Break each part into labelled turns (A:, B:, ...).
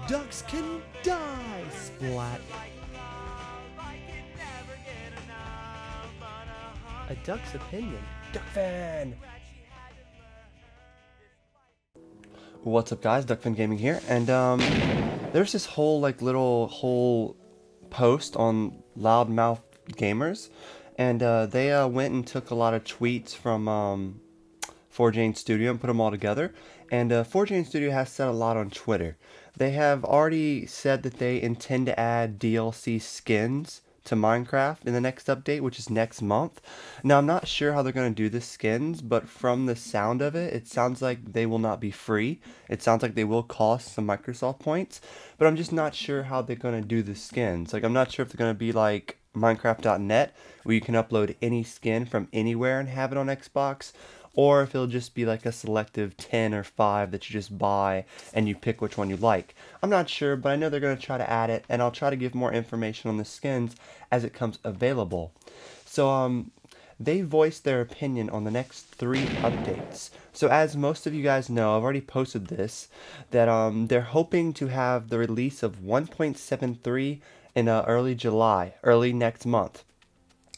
A: ducks can die! Splat. A duck's opinion. Duck fan! What's up guys, Duckfin Gaming here, and there's this whole little post on Loudmouth Gamers, and they went and took a lot of tweets from 4Jane Studio and put them all together. And 4Jane Studio has said a lot on Twitter. They have already said that they intend to add DLC skins to Minecraft in the next update, which is next month. Now, I'm not sure how they're going to do the skins, but from the sound of it, it sounds like they will not be free. It sounds like they will cost some Microsoft points, but I'm just not sure how they're going to do the skins. Like, I'm not sure if they're going to be like Minecraft.net, where you can upload any skin from anywhere and have it on Xbox, or if it'll just be like a selective 10 or 5 that you just buy and you pick which one you like. I'm not sure, but I know they're going to try to add it, and I'll try to give more information on the skins as it comes available. So, they voiced their opinion on the next 3 updates. So as most of you guys know, I've already posted this, that they're hoping to have the release of 1.73 in early July, early next month.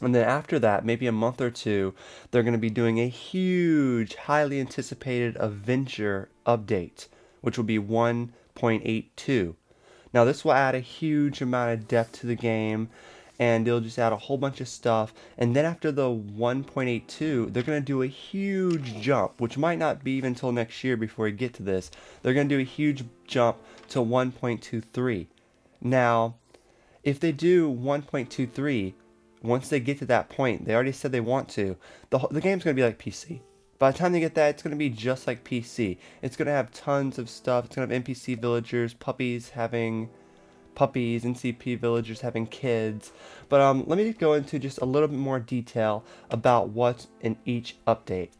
A: And then after that, maybe a month or two, they're going to be doing a huge, highly anticipated adventure update, which will be 1.82. Now this will add a huge amount of depth to the game, and it'll just add a whole bunch of stuff. And then after the 1.82, they're going to do a huge jump, which might not be even until next year before we get to this. They're going to do a huge jump to 1.23. Now, if they do 1.23, once they get to that point, they already said they want to, the game's going to be like PC. By the time they get that, it's going to be just like PC. It's going to have tons of stuff. It's going to have NPC villagers, puppies having puppies, NCP villagers having kids. But let me go into just a little bit more detail about what's in each update.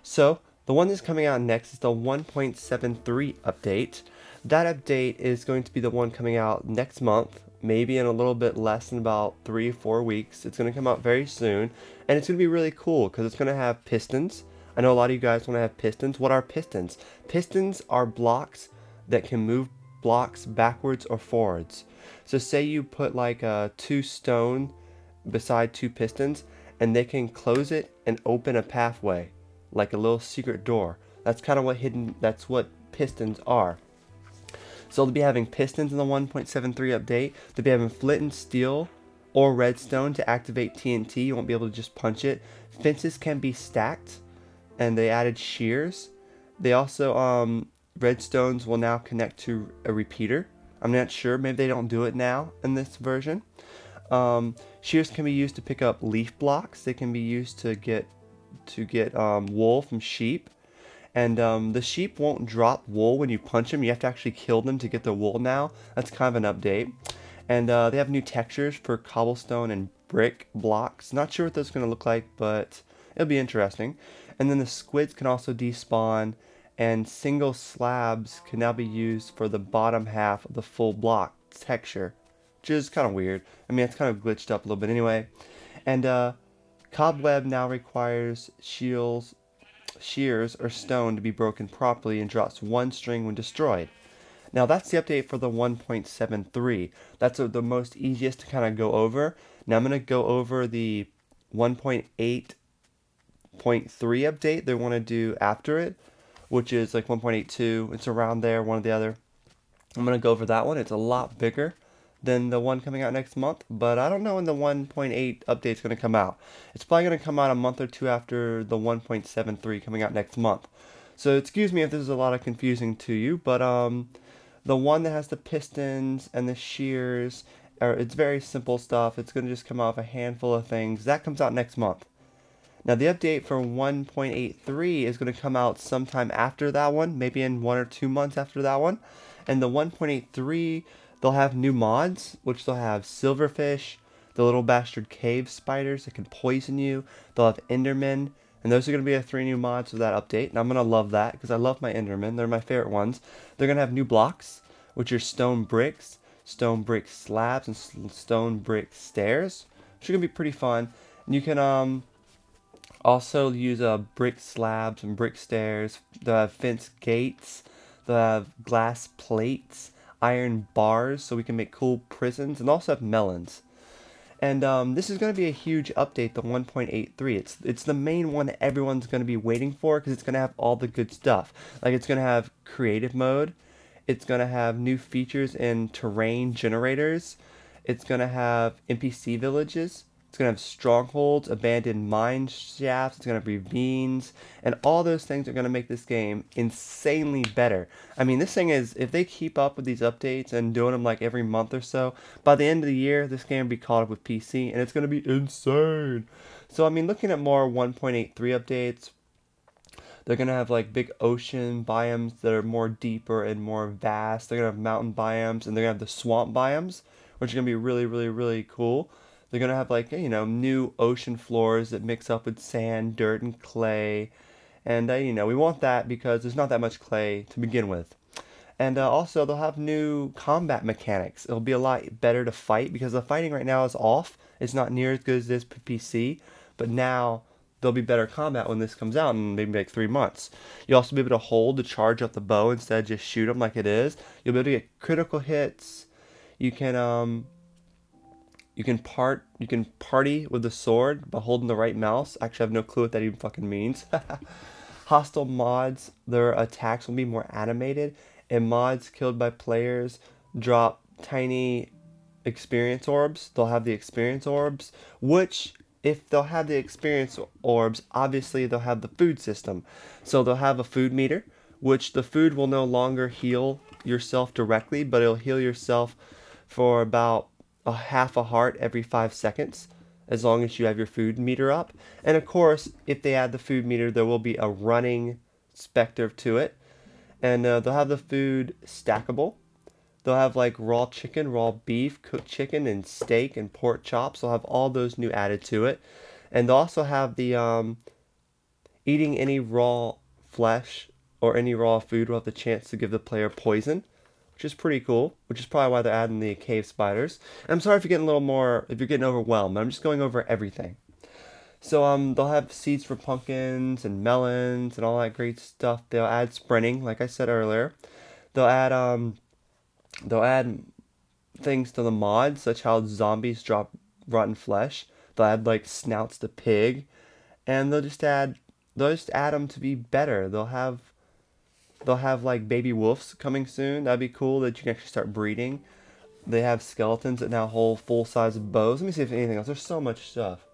A: So, the one that's coming out next is the 1.73 update. That update is going to be the one coming out next month, maybe in a little bit less than about 3 or 4 weeks. It's going to come out very soon, and it's going to be really cool because it's going to have pistons. I know a lot of you guys want to have pistons. What are pistons? Pistons are blocks that can move blocks backwards or forwards. So say you put like 2 stone beside 2 pistons, and they can close it and open a pathway, like a little secret door. That's kind of what pistons are. So they'll be having pistons in the 1.73 update. They'll be having flint and steel or redstone to activate TNT. You won't be able to just punch it. Fences can be stacked, and they added shears. They also, redstones will now connect to a repeater. I'm not sure, maybe they don't do it now in this version. Shears can be used to pick up leaf blocks. They can be used to get wool from sheep. And the sheep won't drop wool when you punch them. You have to actually kill them to get the wool now. That's kind of an update. And they have new textures for cobblestone and brick blocks. Not sure what those are going to look like, but it'll be interesting. And then the squids can also despawn, and single slabs can now be used for the bottom half of the full block texture, which is kind of weird. I mean, it's kind of glitched up a little bit anyway. And cobweb now requires shears or stone to be broken properly and drops 1 string when destroyed. Now that's the update for the 1.73. That's the most easiest to kind of go over. Now I'm going to go over the 1.8.3 update they want to do after it, which is like 1.82. It's around there, one or the other. I'm going to go over that one. It's a lot bigger than the one coming out next month, but I don't know when the 1.8 update is going to come out. It's probably going to come out a month or 2 after the 1.73 coming out next month. So excuse me if this is a lot of confusing to you, but the one that has the pistons and the shears, it's very simple stuff. It's going to just come out with a handful of things. That comes out next month. Now the update for 1.83 is going to come out sometime after that one, maybe in 1 or 2 months after that one. And the 1.83, they'll have new mods, which they'll have silverfish, the little bastard cave spiders that can poison you. They'll have endermen, and those are going to be the 3 new mods for that update. And I'm going to love that because I love my endermen. They're my favorite ones. They're going to have new blocks, which are stone brick slabs, and stone brick stairs, which are going to be pretty fun. And you can also use brick slabs and brick stairs. They'll have fence gates. They'll have glass plates, iron bars so we can make cool prisons, and also have melons. And this is going to be a huge update, the 1.83. It's the main one everyone's going to be waiting for because it's going to have all the good stuff. Like it's going to have creative mode. It's going to have new features in terrain generators. It's going to have NPC villages. It's going to have strongholds, abandoned mine shafts. It's going to have ravines. And all those things are going to make this game insanely better. I mean, this thing is, if they keep up with these updates and doing them like every month or so, by the end of the year, this game will be caught up with PC. And it's going to be insane. So, I mean, looking at more 1.83 updates, they're going to have like big ocean biomes that are more deeper and more vast. They're going to have mountain biomes. And they're going to have the swamp biomes, which are going to be really, really, really cool. They're going to have like, you know, new ocean floors that mix up with sand, dirt, and clay. And, you know, we want that because there's not that much clay to begin with. And also, they'll have new combat mechanics. It'll be a lot better to fight because the fighting right now is off. It's not near as good as this PC. But now, there'll be better combat when this comes out in maybe like 3 months. You'll also be able to hold to charge up the bow instead of just shoot them like it is. You'll be able to get critical hits. You can party with the sword by holding the right mouse. Actually, I have no clue what that even fucking means. Hostile mods, their attacks will be more animated, and mods killed by players drop tiny experience orbs. They'll have the experience orbs, which, if they'll have the experience orbs, obviously they'll have the food system. So they'll have a food meter, which the food will no longer heal yourself directly, but it'll heal yourself for about a half a heart every 5 seconds, as long as you have your food meter up. And of course, if they add the food meter, there will be a running specter to it. And they'll have the food stackable. They'll have like raw chicken, raw beef, cooked chicken, and steak and pork chops. They'll have all those new added to it. And they'll also have the eating any raw flesh or any raw food will have the chance to give the player poison, which is pretty cool, which is probably why they're adding the cave spiders. And I'm sorry if you're getting a little more, if you're getting overwhelmed. I'm just going over everything. So they'll have seeds for pumpkins and melons and all that great stuff. They'll add sprinting, like I said earlier. They'll add things to the mods, such how zombies drop rotten flesh. They'll add like snouts to pig, and they'll just add them to be better. They'll have like baby wolves coming soon. That'd be cool that you can actually start breeding. They have skeletons that now hold full-size bows. Let me see if anything else. There's so much stuff.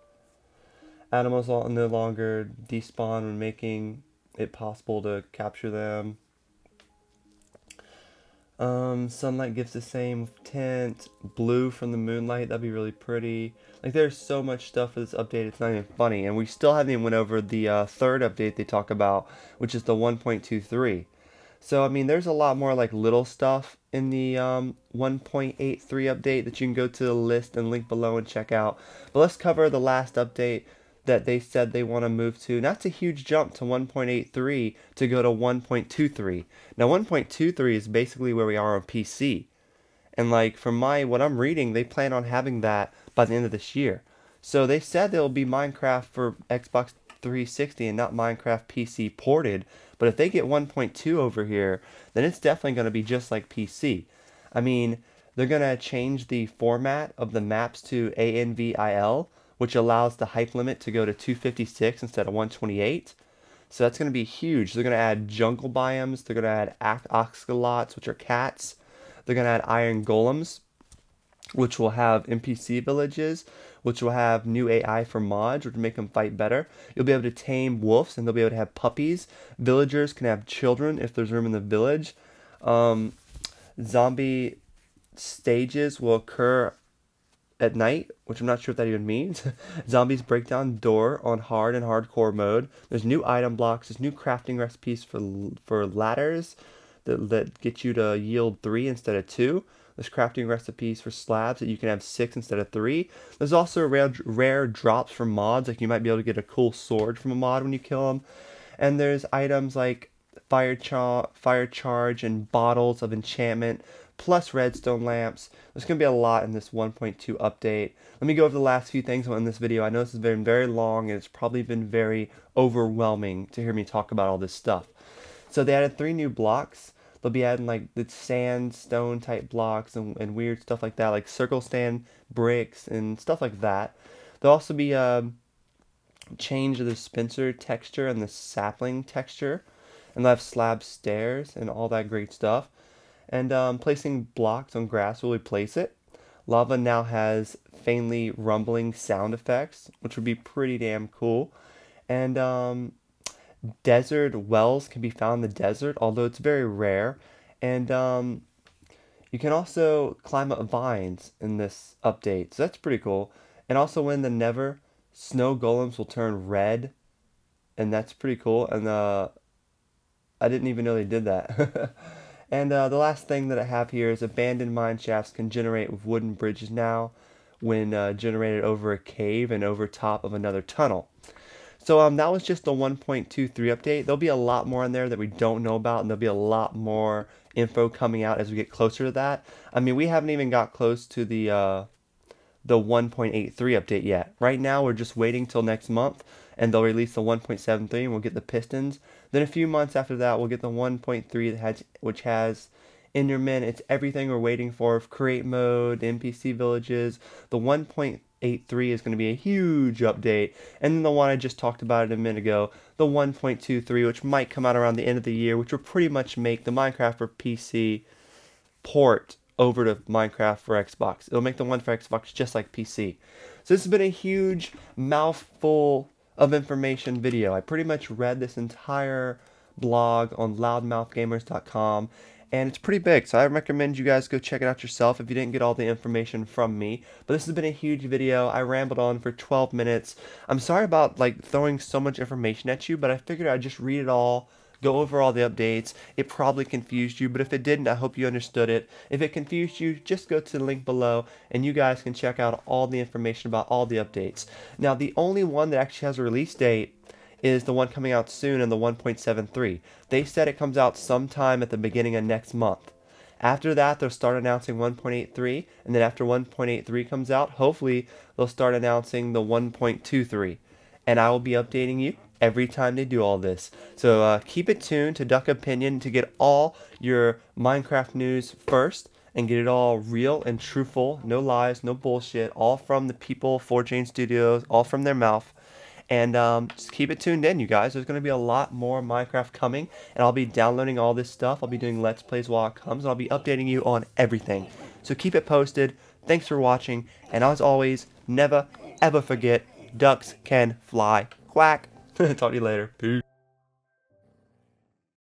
A: Animals will no longer despawn when making it possible to capture them. Sunlight gives the same tint. Blue from the moonlight. That'd be really pretty. Like, there's so much stuff for this update. It's not even funny. And we still haven't even went over the third update they talk about, which is the 1.23. So, I mean, there's a lot more, like, little stuff in the 1.83 update that you can go to the list and link below and check out. But let's cover the last update that they said they want to move to. And that's a huge jump to 1.83 to go to 1.23. Now, 1.23 is basically where we are on PC. And, like, from what I'm reading, they plan on having that by the end of this year. So they said there will be Minecraft for Xbox 360 and not Minecraft PC ported. But if they get 1.2 over here, then it's definitely going to be just like PC. I mean, they're going to change the format of the maps to ANVIL, which allows the height limit to go to 256 instead of 128. So that's going to be huge. They're going to add jungle biomes. They're going to add ocelots, which are cats. They're going to add iron golems, which will have NPC villages, which will have new AI for mods, which will make them fight better. You'll be able to tame wolves, and they'll be able to have puppies. Villagers can have children if there's room in the village. Zombie stages will occur at night, which I'm not sure what that even means. Zombies break down door on hard and hardcore mode. There's new item blocks. There's new crafting recipes for ladders that get you to yield 3 instead of 2. There's crafting recipes for slabs that you can have 6 instead of 3. There's also rare drops from mods, like you might be able to get a cool sword from a mod when you kill them. And there's items like fire charge and bottles of enchantment, plus redstone lamps. There's going to be a lot in this 1.2 update. Let me go over the last few things in this video. I know this has been very long, and it's probably been very overwhelming to hear me talk about all this stuff. So they added 3 new blocks. They'll be adding like the sandstone type blocks and weird stuff like that, like circle stand bricks and stuff like that. There'll also be change the dispenser texture and the sapling texture, and they'll have slab stairs and all that great stuff. And placing blocks on grass will replace it. Lava now has faintly rumbling sound effects, which would be pretty damn cool. And desert wells can be found in the desert, although it's very rare. And you can also climb up vines in this update, so that's pretty cool. And also when the Nether, snow golems will turn red, and that's pretty cool. And I didn't even know they did that. And the last thing that I have here is abandoned mine shafts can generate wooden bridges now when generated over a cave and over top of another tunnel. So that was just the 1.23 update. There'll be a lot more in there that we don't know about, and there'll be a lot more info coming out as we get closer to that. I mean, we haven't even got close to the 1.83 update yet. Right now, we're just waiting till next month, and they'll release the 1.73, and we'll get the pistons. Then a few months after that, we'll get the 1.3, which has Endermen. It's everything we're waiting for. Create mode, NPC villages. The 1.83 is going to be a huge update. And then the one I just talked about a minute ago, the 1.23, which might come out around the end of the year, which will pretty much make the Minecraft for PC port over to Minecraft for Xbox. It'll make the one for Xbox just like PC. So this has been a huge mouthful of information video. I pretty much read this entire blog on loudmouthgamers.com, and it's pretty big, so I recommend you guys go check it out yourself if you didn't get all the information from me. But this has been a huge video. I rambled on for 12 minutes. I'm sorry about like throwing so much information at you, but I figured I'd just read it all, go over all the updates. It probably confused you, but if it didn't, I hope you understood it. If it confused you, just go to the link below, and you guys can check out all the information about all the updates. Now, the only one that actually has a release date is the one coming out soon in the 1.73. They said it comes out sometime at the beginning of next month. After that, they'll start announcing 1.83, and then after 1.83 comes out, hopefully they'll start announcing the 1.23. And I will be updating you every time they do all this. So keep it tuned to Duck Opinion to get all your Minecraft news first and get it all real and truthful, no lies, no bullshit, all from the people, 4Jane Studios, all from their mouth. And just keep it tuned in, you guys. There's going to be a lot more Minecraft coming, and I'll be downloading all this stuff. I'll be doing Let's Plays while it comes, and I'll be updating you on everything. So keep it posted. Thanks for watching, and as always, never, ever forget, ducks can fly. Quack. Talk to you later. Peace.